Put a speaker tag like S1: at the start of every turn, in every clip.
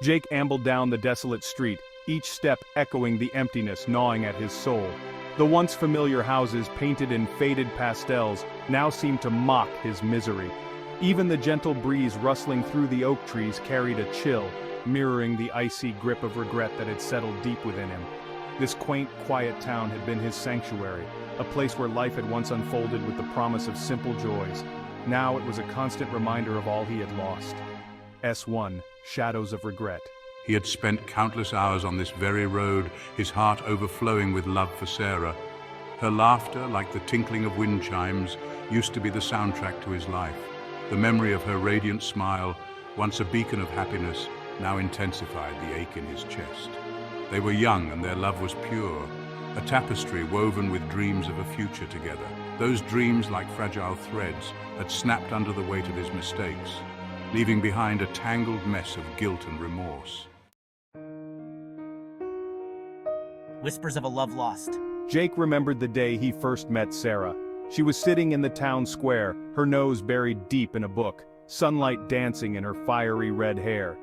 S1: Jake ambled down the desolate street, each step echoing the emptiness gnawing at his soul. The once familiar houses painted in faded pastels now seemed to mock his misery. Even the gentle breeze rustling through the oak trees carried a chill, mirroring the icy grip of regret that had settled deep within him. This quaint, quiet town had been his sanctuary, a place where life had once unfolded with the promise of simple joys. Now it was a constant reminder of all he had lost. S1, Shadows of Regret.
S2: He had spent countless hours on this very road, his heart overflowing with love for Sarah. Her laughter, like the tinkling of wind chimes, used to be the soundtrack to his life. The memory of her radiant smile, once a beacon of happiness, now intensified the ache in his chest. They were young and their love was pure, a tapestry woven with dreams of a future together. Those dreams, like fragile threads, had snapped under the weight of his mistakes, leaving behind a tangled mess of guilt and remorse.
S3: Whispers of a Love Lost.
S1: Jake remembered the day he first met Sarah. She was sitting in the town square, her nose buried deep in a book, sunlight dancing in her fiery red hair.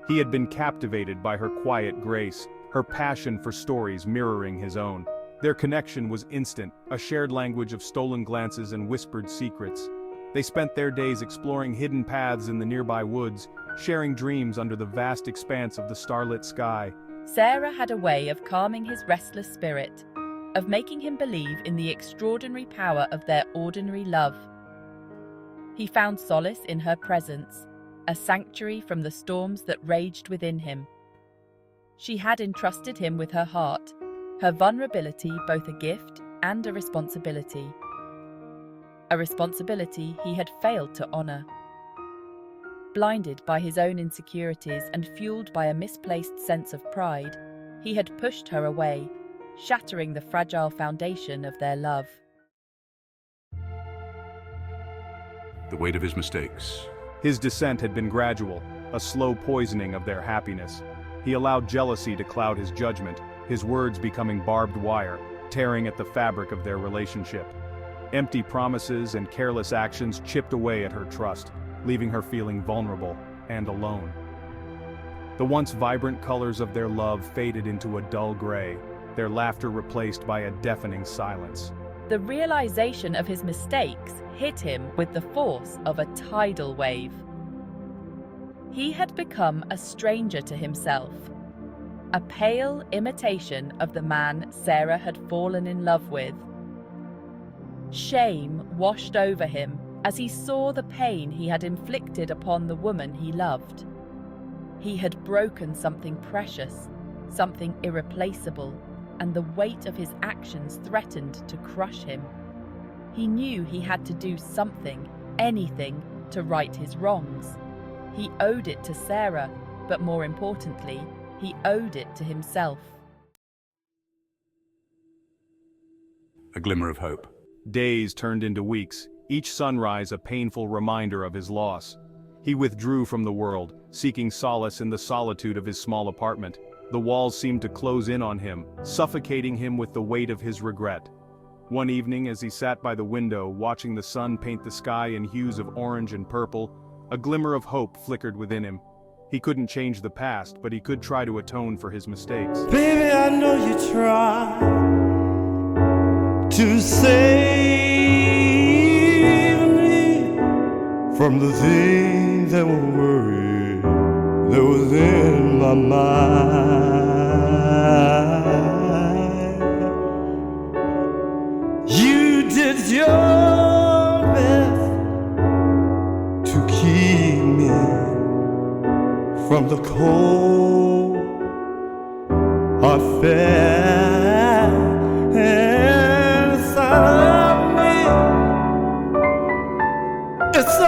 S1: He had been captivated by her quiet grace, her passion for stories mirroring his own. Their connection was instant, a shared language of stolen glances and whispered secrets. They spent their days exploring hidden paths in the nearby woods, sharing dreams under the vast expanse of the starlit sky.
S4: Sarah had a way of calming his restless spirit, of making him believe in the extraordinary power of their ordinary love. He found solace in her presence, a sanctuary from the storms that raged within him. She had entrusted him with her heart, her vulnerability both a gift and a responsibility. A responsibility he had failed to honor. Blinded by his own insecurities and fueled by a misplaced sense of pride, he had pushed her away, shattering the fragile foundation of their love.
S2: The weight of his mistakes.
S1: His descent had been gradual, a slow poisoning of their happiness. He allowed jealousy to cloud his judgment, his words becoming barbed wire, tearing at the fabric of their relationship. Empty promises and careless actions chipped away at her trust, leaving her feeling vulnerable and alone. The once vibrant colors of their love faded into a dull gray, their laughter replaced by a deafening silence.
S4: The realization of his mistakes hit him with the force of a tidal wave. He had become a stranger to himself, a pale imitation of the man Sarah had fallen in love with. Shame washed over him as he saw the pain he had inflicted upon the woman he loved. He had broken something precious, something irreplaceable, and the weight of his actions threatened to crush him. He knew he had to do something, anything, to right his wrongs. He owed it to Sarah, but more importantly, he owed it to himself.
S2: A glimmer of hope.
S1: Days turned into weeks, each sunrise a painful reminder of his loss. He withdrew from the world, seeking solace in the solitude of his small apartment. The walls seemed to close in on him, suffocating him with the weight of his regret. One evening, as he sat by the window, watching the sun paint the sky in hues of orange and purple, a glimmer of hope flickered within him. He couldn't change the past, but he could try to atone for his mistakes.
S5: Baby, I know you try to save me from the things that were worried that was in my mind. You did your best to keep me from the cold hard fair inside of me. It's a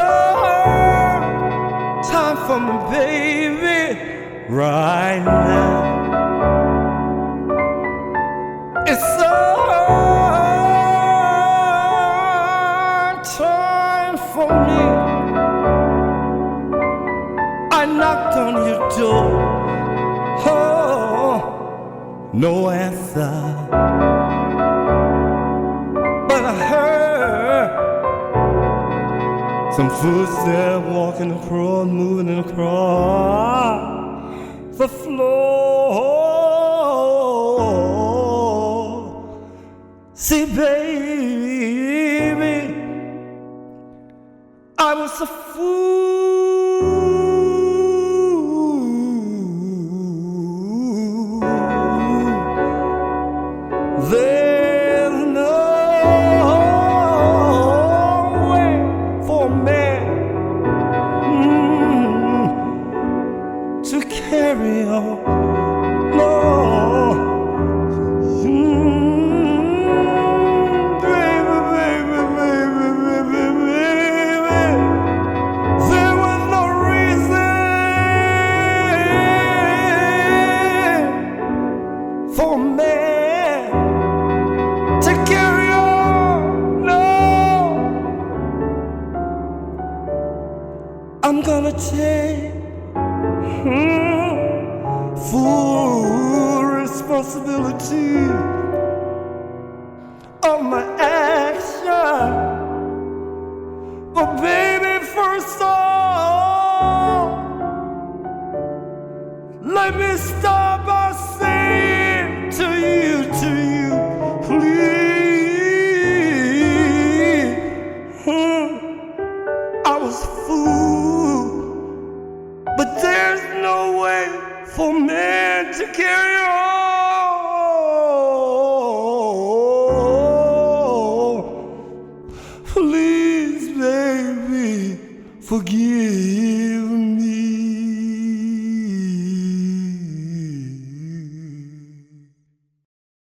S5: hard time for me, baby, right now. It's a hard time for me. I knocked on your door, oh, no answer. But I heard some footsteps walking across, moving across the floor. See, baby, I was a fool. There's no way for a man to carry on. No. Baby, baby, baby, baby, baby. There was no reason for a man to carry on. No. I'm gonna take full responsibility of my action. But baby, first